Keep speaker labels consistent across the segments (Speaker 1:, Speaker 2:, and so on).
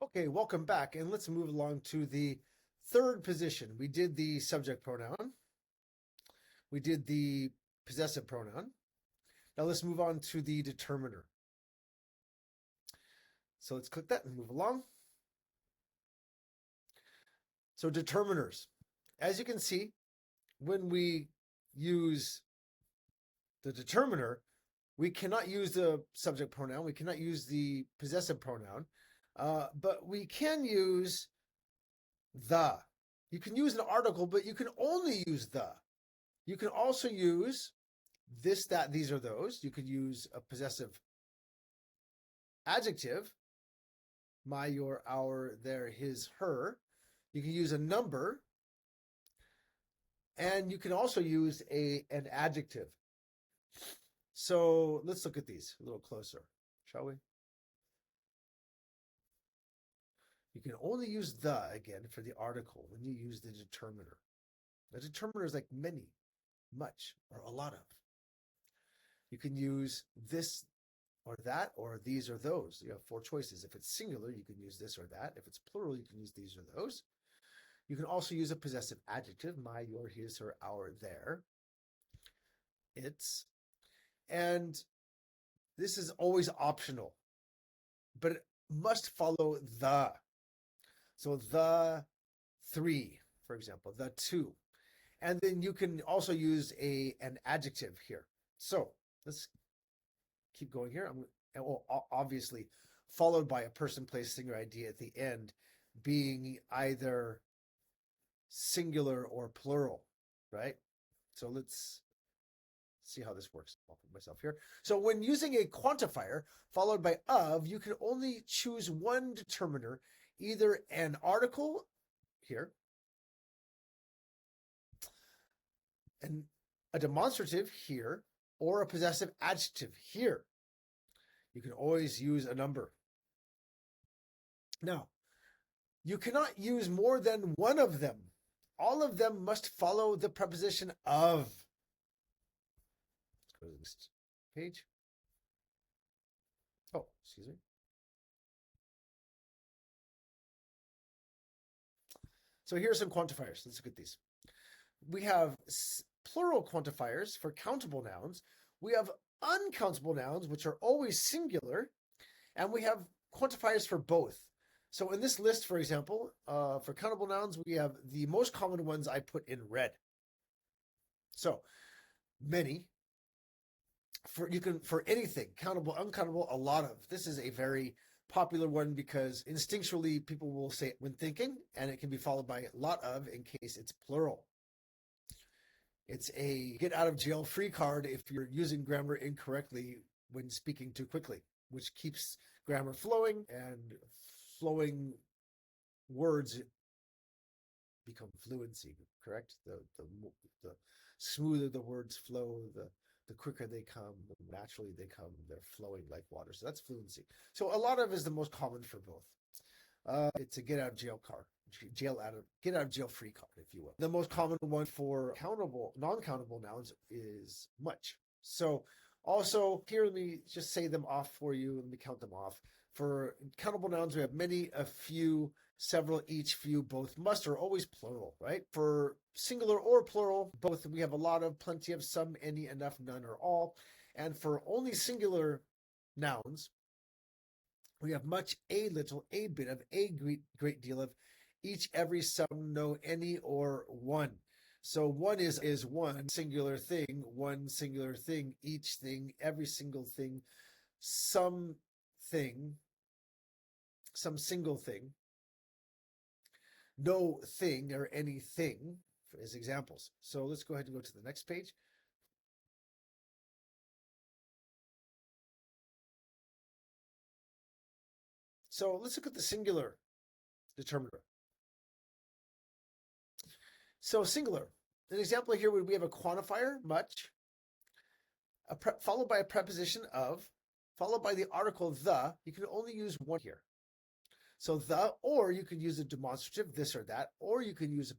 Speaker 1: Okay, welcome back, and let's move along to the third position. We did the subject pronoun. We did the possessive pronoun. Now let's move on to the determiner. So let's click that and move along. So determiners. As you can see, when we use the determiner, we cannot use the subject pronoun. We cannot use the possessive pronoun, but we can use the. You can use an article, but you can only use the. You can also use this, that, these, or those. You could use a possessive adjective, my, your, our, their, his, her. You can use a number, and you can also use an adjective. So let's look at these a little closer, shall we? You can only use the again for the article when you use the determiner. The determiner is like many, much, or a lot of. You can use this or that, or these or those. You have four choices. If it's singular, you can use this or that. If it's plural, you can use these or those. You can also use a possessive adjective, my, your, his, her, our, their, its. And this is always optional, but it must follow the. So the three, for example, the two. And then you can also use an adjective here. So let's keep going here. Obviously, followed by a person, place, thing, or idea at the end, being either singular or plural, right? So let's see how this works. I'll put myself here. So when using a quantifier followed by of, you can only choose one determiner, either an article here, and a demonstrative here, or a possessive adjective here. You can always use a number. Now, you cannot use more than one of them. All of them must follow the preposition of. Let's go to the next page. Oh, excuse me. So here are some quantifiers. Let's look at these. We have plural quantifiers for countable nouns. We have uncountable nouns, which are always singular. And we have quantifiers for both. So in this list, for example, for countable nouns, we have the most common ones I put in red. So many, for anything, countable, uncountable, a lot of. This is a very popular one because instinctually people will say it when thinking, and it can be followed by a lot of in case it's plural. It's a get out of jail free card if you're using grammar incorrectly when speaking too quickly, which keeps grammar flowing, and flowing words become fluency, correct? The smoother the words flow, the quicker they come, naturally they come, they're flowing like water. So that's fluency. So a lot of is the most common for both. It's a get out of jail card. Get out of jail free card, if you will. The most common one for non-countable nouns is much. So also here, let me just say them off for you. Let me count them off. For countable nouns, we have many, a few, several, each, few, both, must are always plural, right? For singular or plural, both, we have a lot of, plenty of, some, any, enough, none, or all. And for only singular nouns, we have much, a little, a bit of, a great deal of, each, every, some, no, any, or one. So one is one singular thing, each thing, every single thing, some single thing, no thing or anything as examples. So let's go ahead and go to the next page. So let's look at the singular determiner. So singular, an example here would we have a quantifier, much, followed by a preposition of, followed by the article the. You can only use one here. So the, or you could use a demonstrative, this or that, or you could use a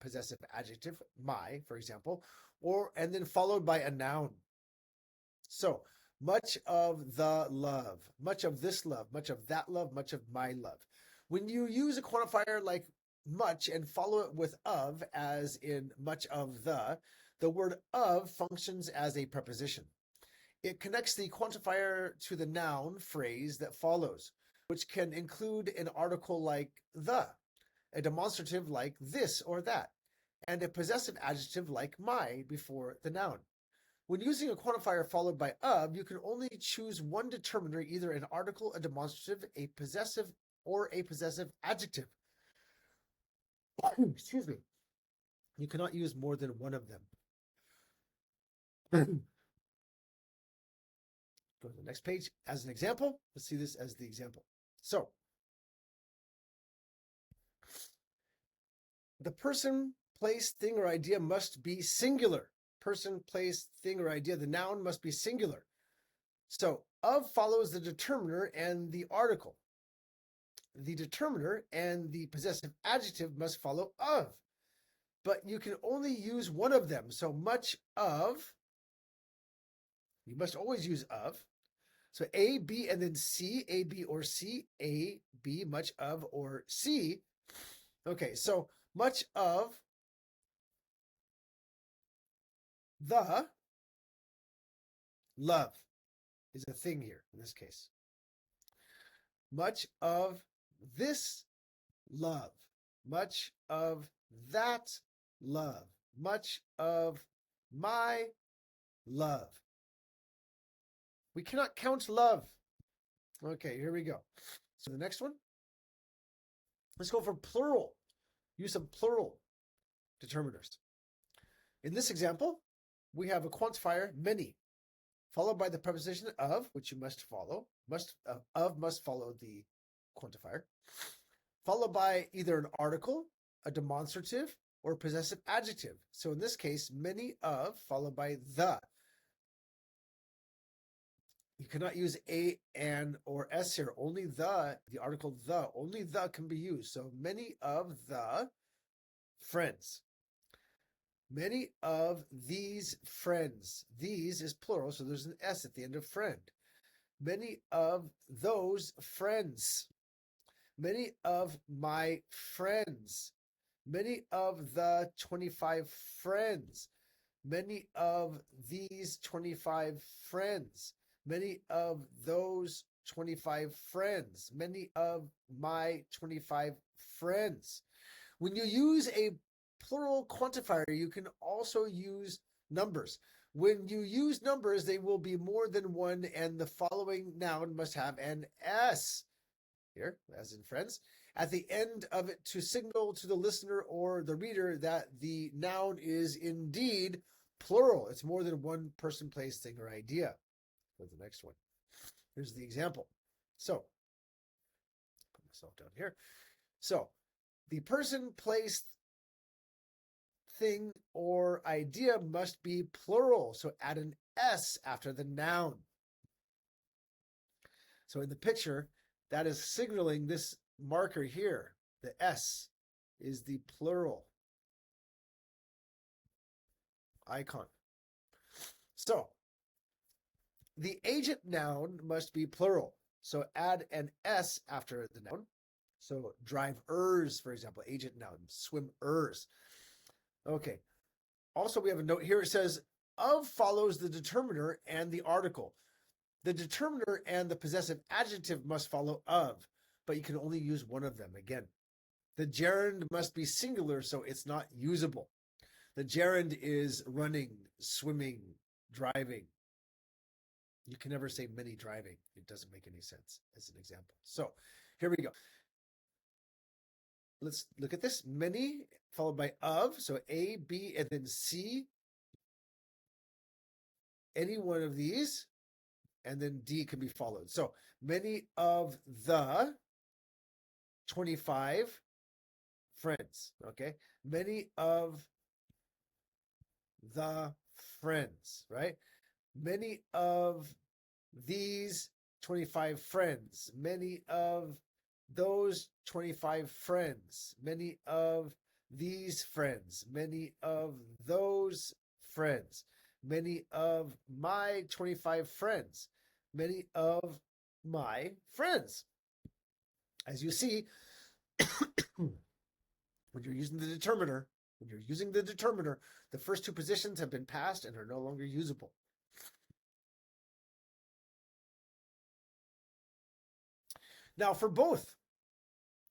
Speaker 1: possessive adjective, my, for example, and then followed by a noun. So much of the love, much of this love, much of that love, much of my love. When you use a quantifier like much and follow it with of, as in much of the word of functions as a preposition. It connects the quantifier to the noun phrase that follows, which can include an article like the, a demonstrative like this or that, and a possessive adjective like my before the noun. When using a quantifier followed by of, you can only choose one determiner, either an article, a demonstrative, a possessive, or a possessive adjective. Excuse me. You cannot use more than one of them. Go to the next page. As an example, let's see this as the example. So, the person, place, thing, or idea must be singular. Person, place, thing, or idea. The noun must be singular. So, of follows the determiner and the article. The determiner and the possessive adjective must follow of. But you can only use one of them. So, much of, you must always use of. So A, B, and then C, A, B, or C, A, B, much of, or C. Okay, so much of the love is a thing here in this case. Much of this love, much of that love, much of my love. We cannot count love. Okay, here we go. So the next one, let's go for plural. Use of plural determiners. In this example, we have a quantifier, many, followed by the preposition of, which you must follow. Must follow the quantifier, followed by either an article, a demonstrative, or a possessive adjective. So in this case, many of, followed by the. You cannot use a, an, or s here. Only the article the, only the can be used. So many of the friends. Many of these friends. These is plural, so there's an s at the end of friend. Many of those friends. Many of my friends. Many of the 25 friends. Many of these 25 friends. Many of those 25 friends. Many of my 25 friends. When you use a plural quantifier, you can also use numbers. When you use numbers, they will be more than one, and the following noun must have an S, here, as in friends, at the end of it to signal to the listener or the reader that the noun is indeed plural. It's more than one person, place, thing, or idea. Go to the next one. Here's the example. So, put myself down here. So, the person, place, thing, or idea must be plural. So add an S after the noun. So in the picture, that is signaling this marker here. The S is the plural icon. So the agent noun must be plural. So add an S after the noun. So drivers, for example, agent noun, swimmers. Okay. Also, we have a note here. It says, of follows the determiner and the article. The determiner and the possessive adjective must follow of, but you can only use one of them again. The gerund must be singular, so it's not usable. The gerund is running, swimming, driving. You can never say many driving. It doesn't make any sense as an example. So here we go. Let's look at this. Many followed by of. So A, B, and then C. Any one of these. And then D can be followed. So many of the 25 friends. Okay. Many of the friends, right? Many of these 25 friends. Many of those 25 friends. Many of these friends. Many of those friends. Many of my 25 friends. Many of my friends. As you see, When you're using the determiner, the first two positions have been passed and are no longer usable. Now, for both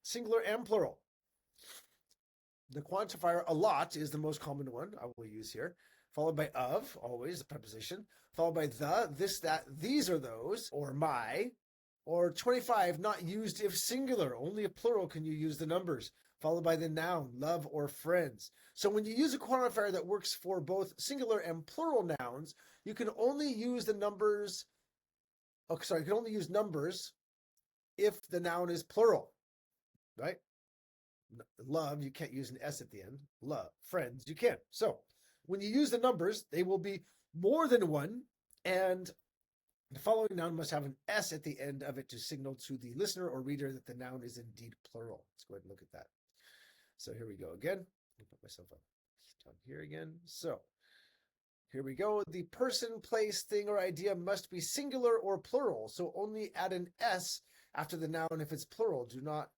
Speaker 1: singular and plural, the quantifier a lot is the most common one I will use here, followed by of, always the preposition, followed by the, this, that, these are those, or my, or 25, not used if singular, only if plural can you use the numbers, followed by the noun, love or friends. So when you use a quantifier that works for both singular and plural nouns, you can only use the numbers, you can only use numbers if the noun is plural, right? Love, you can't use an S at the end. Love, friends, you can. So when you use the numbers, they will be more than one, and the following noun must have an S at the end of it to signal to the listener or reader that the noun is indeed plural. Let's go ahead and look at that. So here we go again. I'll put myself up down here again. So here we go. The person, place, thing, or idea must be singular or plural. So only add an S after the noun if it's plural. Do not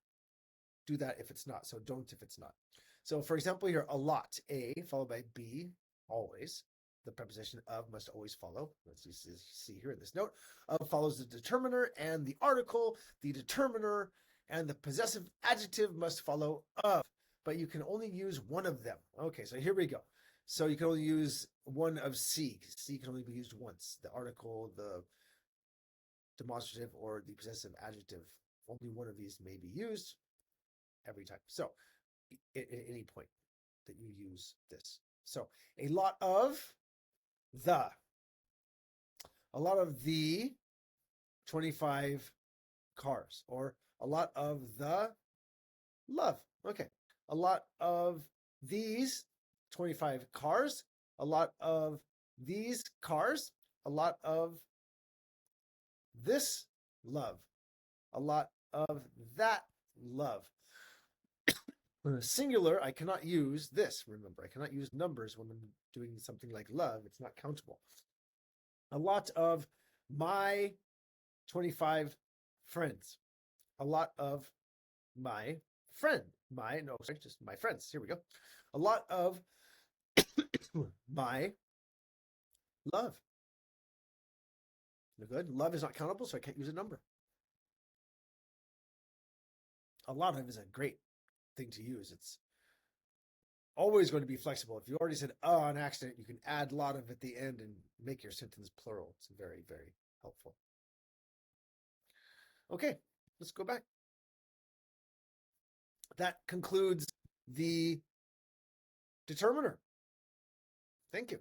Speaker 1: do that if it's not. So don't if it's not. So for example here, a lot, A followed by B, always. The preposition of must always follow. Let's see here in this note. Of follows the determiner and the article. The determiner and the possessive adjective must follow of, but you can only use one of them. Okay, so here we go. So you can only use one of C. C can only be used once. The article, the demonstrative, or the possessive adjective. Only one of these may be used every time. So at any point that you use this. So a lot of the, a lot of the 25 cars, or a lot of the love. Okay. A lot of these 25 cars, a lot of these cars, a lot of this love, a lot of that love. Singular, I cannot use this. Remember, I cannot use numbers when I'm doing something like love. It's not countable. A lot of my 25 friends. A lot of my friend. Just my friends. Here we go. A lot of my love. Good. Love is not countable, so I can't use a number. A lot of is a great thing to use. It's always going to be flexible. If you already said on accident, you can add a lot of at the end and make your sentence plural. It's very, very helpful. Okay, let's go back. That concludes the determiner. Thank you.